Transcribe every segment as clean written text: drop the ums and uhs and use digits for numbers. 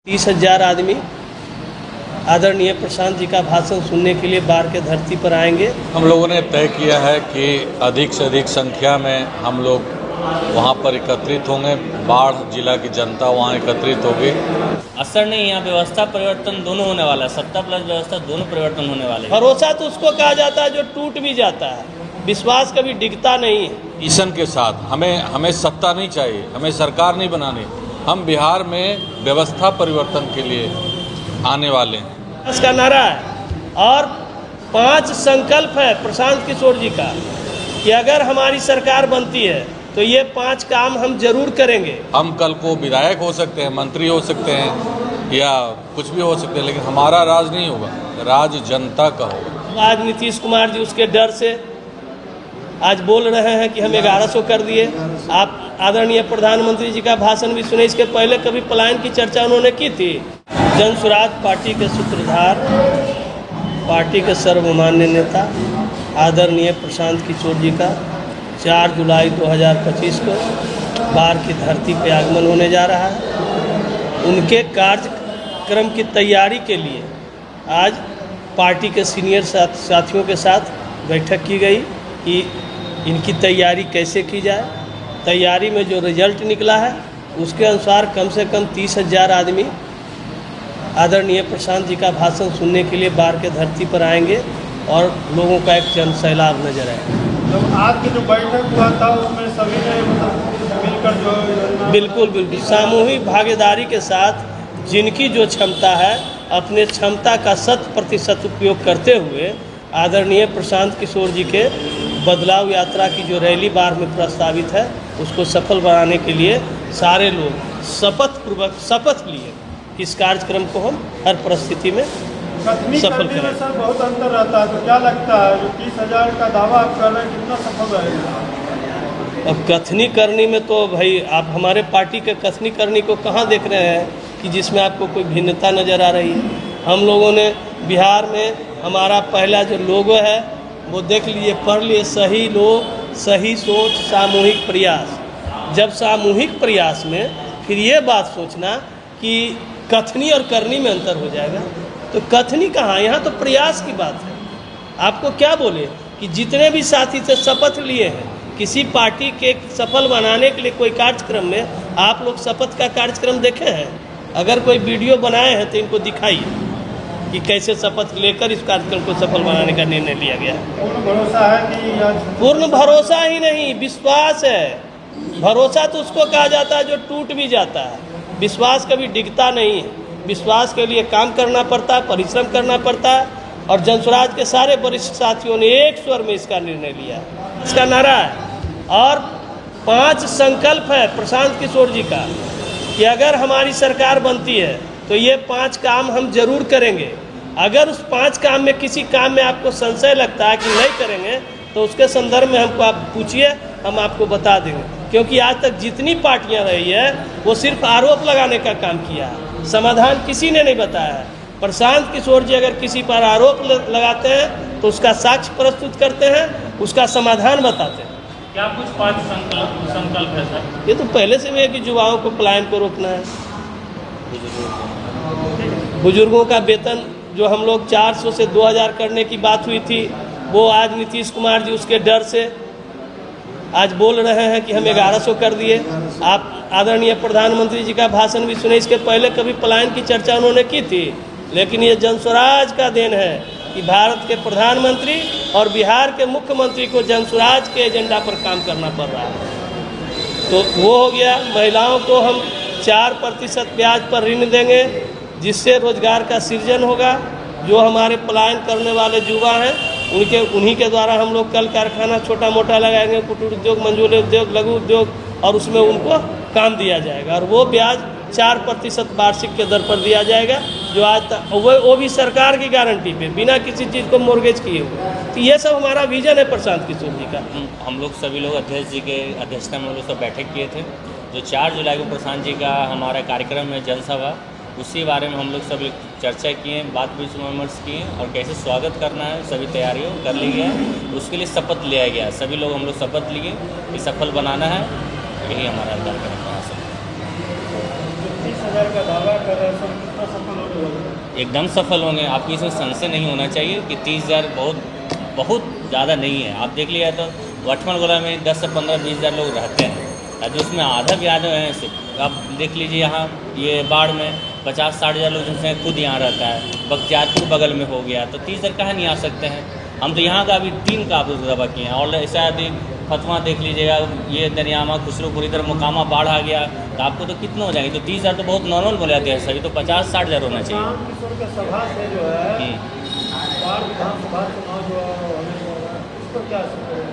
30,000 आदमी आदरणीय प्रशांत जी का भाषण सुनने के लिए बाढ़ के धरती पर आएंगे। हम लोगों ने तय किया है कि अधिक से अधिक संख्या में हम लोग वहां पर एकत्रित होंगे। बाढ़ जिला की जनता वहां एकत्रित होगी। असर नहीं, यहाँ व्यवस्था परिवर्तन दोनों होने वाला है, सत्ता प्लस व्यवस्था दोनों परिवर्तन होने वाले हैं। भरोसा तो उसको कहा जाता है जो टूट भी जाता है, विश्वास कभी डिगता नहीं है। किशन के साथ हमें सत्ता नहीं चाहिए, हमें सरकार नहीं बनानी। हम बिहार में व्यवस्था परिवर्तन के लिए आने वाले हैं। इसका नारा है और 5 संकल्प है प्रशांत किशोर जी का कि अगर हमारी सरकार बनती है तो ये 5 काम हम जरूर करेंगे। हम कल को विधायक हो सकते हैं, मंत्री हो सकते हैं या कुछ भी हो सकते हैं, लेकिन हमारा राज नहीं होगा, राज जनता का होगा। आज नीतीश कुमार जी उसके डर से आज बोल रहे हैं कि हम 1100 कर दिए। आप आदरणीय प्रधानमंत्री जी का भाषण भी सुने, इसके पहले कभी पलायन की चर्चा उन्होंने की थी। जन स्वराज पार्टी के सूत्रधार, पार्टी के सर्वमान्य नेता आदरणीय प्रशांत किशोर जी का 4 जुलाई 2025 को बाढ़ की धरती पर आगमन होने जा रहा है। उनके कार्यक्रम की तैयारी के लिए आज पार्टी के सीनियर साथियों के साथ बैठक की गई कि इनकी तैयारी कैसे की जाए। तैयारी में जो रिजल्ट निकला है उसके अनुसार कम से कम 30,000 आदमी आदरणीय प्रशांत जी का भाषण सुनने के लिए बाढ़ के धरती पर आएंगे और लोगों का एक जन सैलाब नजर आएगा। जब आज की जो बैठक हुआ था उसमें सभी ने मिलकर जो बिल्कुल सामूहिक भागीदारी के साथ जिनकी जो क्षमता है अपने क्षमता का 100% उपयोग करते हुए आदरणीय प्रशांत किशोर जी के बदलाव यात्रा की जो रैली बाढ़ में प्रस्तावित है उसको सफल बनाने के लिए सारे लोग शपथ लिए इस कार्यक्रम को हम हर परिस्थिति में सफल करें। सर बहुत अंतर रहता है, तो क्या लगता है जो 30,000 का दावा आप कर रहे हैं कितना सफल रहेगा? अब कथनी करनी में तो भाई आप हमारे पार्टी के कथनी करनी को कहाँ देख रहे हैं कि जिसमें आपको कोई भिन्नता नज़र आ रही है। हम लोगों ने बिहार में हमारा पहला जो लोगो है वो देख लीजिए, पढ़ लिए, सही लोग सही सोच सामूहिक प्रयास। जब सामूहिक प्रयास में फिर ये बात सोचना कि कथनी और करनी में अंतर हो जाएगा, तो कथनी कहाँ, यहाँ तो प्रयास की बात है। आपको क्या बोले कि जितने भी साथी से शपथ लिए हैं किसी पार्टी के सफल बनाने के लिए कोई कार्यक्रम में, आप लोग शपथ का कार्यक्रम देखे हैं? अगर कोई वीडियो बनाए हैं तो इनको दिखाइए कि कैसे शपथ लेकर इस कार्यक्रम को सफल बनाने का निर्णय लिया गया है। पूर्ण भरोसा है कि पूर्ण भरोसा ही नहीं, विश्वास है। भरोसा तो उसको कहा जाता है जो टूट भी जाता है, विश्वास कभी डिगता नहीं है। विश्वास के लिए काम करना पड़ता है, परिश्रम करना पड़ता है और जनस्वराज के सारे वरिष्ठ साथियों ने एक स्वर में इसका निर्णय लिया। इसका नारा है और 5 संकल्प है प्रशांत किशोर जी का कि अगर हमारी सरकार बनती है तो ये 5 काम हम जरूर करेंगे। अगर उस 5 काम में किसी काम में आपको संशय लगता है कि नहीं करेंगे तो उसके संदर्भ में हमको आप पूछिए, हम आपको बता देंगे। क्योंकि आज तक जितनी पार्टियां रही है वो सिर्फ आरोप लगाने का काम किया है, समाधान किसी ने नहीं बताया है। प्रशांत किशोर जी अगर किसी पर आरोप लगाते हैं तो उसका साक्ष्य प्रस्तुत करते हैं, उसका समाधान बताते हैं। क्या कुछ 5 संकल्प है सर? ये तो पहले से भी है कि युवाओं को पलायन को रोकना है, बुजुर्गों का वेतन जो हम लोग 400 से 2,000 करने की बात हुई थी वो आज नीतीश कुमार जी उसके डर से आज बोल रहे हैं कि हम 1100 कर दिए। आप आदरणीय प्रधानमंत्री जी का भाषण भी सुने, इसके पहले कभी पलायन की चर्चा उन्होंने की थी। लेकिन ये जनस्वराज का देन है कि भारत के प्रधानमंत्री और बिहार के मुख्यमंत्री को जनस्वराज के एजेंडा पर काम करना पड़ रहा है। तो वो हो गया। महिलाओं को हम 4% ब्याज पर ऋण देंगे जिससे रोजगार का सृजन होगा। जो हमारे पलायन करने वाले युवा हैं उन्हीं के द्वारा हम लोग कल कारखाना छोटा मोटा लगाएंगे, कुटीर उद्योग, मंझोले उद्योग, लघु उद्योग, और उसमें उनको काम दिया जाएगा और वो ब्याज 4% वार्षिक के दर पर दिया जाएगा, जो आज तक वो भी सरकार की गारंटी पे बिना किसी चीज़ को मोर्गेज किए हुए। तो ये सब हमारा विजन है प्रशांत किशोर जी का। हम लोग सभी लोग अध्यक्ष जी के अध्यक्षता में हम लोग सब बैठक किए थे। जो 4 जुलाई को प्रशांत जी का हमारा कार्यक्रम है जनसभा, उसी बारे में हम लोग सभी चर्चा किए, बात विमर्श किए और कैसे स्वागत करना है सभी तैयारियों कर ली गया है। उसके लिए शपथ लिया गया, सभी लोग हम लोग शपथ लिए कि सफल बनाना है, यही हमारा कार्यक्रम है। 30,000 का दावा कर रहे हैं, सब कितना सफल होने वाला है? एकदम सफल होंगे। आपकी इसमें संशय नहीं होना चाहिए कि 30,000 बहुत ज़्यादा नहीं है। आप देख लिया तो लक्ष्मणगोला में 10 से 15 20 हज़ार लोग रहते हैं, अभी उसमें आधा भी आदमी हैं सिर्फ। आप देख लीजिए यहाँ ये बाढ़ में 50-60 हज़ार लोग जिनसे खुद यहाँ रहता है। बख्तियारपुर बगल में हो गया, तो 30 हज़ार कहाँ नहीं आ सकते हैं। हम तो यहाँ का अभी 3 का दावा किए हैं। और ऐसा यदि फतवा देख लीजिएगा, ये दरियामा खुसरूपुर इधर मुकामा बाढ़ आ गया तो आपको तो कितना हो जाएंगे। तो 30 हज़ार तो बहुत नॉर्मल बोले जाते हैं, सभी तो 50-60 हज़ार होना चाहिए। प्रशांत किशोर के सभा से जो है बाढ़ विधानसभा चुनाव जो होने वाला है, इस पर क्या असर पड़ेगा?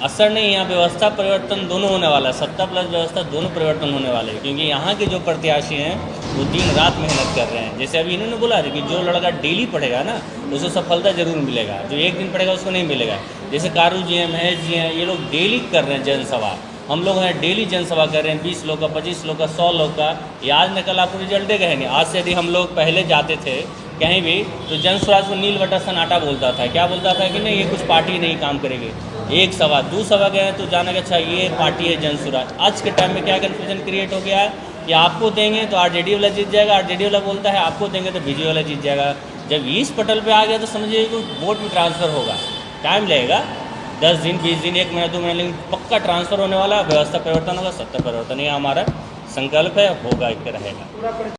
असर नहीं, यहाँ व्यवस्था परिवर्तन दोनों होने वाला है। सत्ता प्लस व्यवस्था दोनों परिवर्तन होने वाले हैं, क्योंकि यहाँ के जो प्रत्याशी हैं वो दिन रात मेहनत कर रहे हैं। जैसे अभी इन्होंने बोला था कि जो लड़का डेली पढ़ेगा ना उसको सफलता जरूर मिलेगा, जो एक दिन पढ़ेगा उसको नहीं मिलेगा। जैसे कारू जी हैं, महेश जी हैं, ये लोग डेली कर रहे हैं जनसभा। हम लोग हैं डेली जनसभा कर रहे हैं, 20 लोग का, 25 लोग का, 100 लोग का। ये आज न कल आपको रिजल्ट देगा नहीं। आज से यदि हम लोग पहले जाते थे कहीं भी तो जन स्वराज को नील बटा सन्नाटा बोलता था। क्या बोलता था कि नहीं ये कुछ पार्टी नहीं काम करेगी। एक सभा 2 सभा गए तो जाना कि अच्छा ये पार्टी है जन स्वराज। आज के टाइम में क्या कन्फ्यूजन क्रिएट हो गया है कि आपको देंगे तो आरजेडी वाला जीत जाएगा, आरजेडी वाला बोलता है आपको देंगे तो बीजेपी वाला जीत जाएगा। जब इस पटल पे आ गया तो समझिए कि वोट में ट्रांसफ़र होगा, टाइम लगेगा 10 दिन 20 दिन 1 महीना 2 महीने, लेकिन पक्का ट्रांसफ़र होने वाला। व्यवस्था परिवर्तन होगा, सत्ता परिवर्तन, ये हमारा संकल्प है, होगा, रहेगा।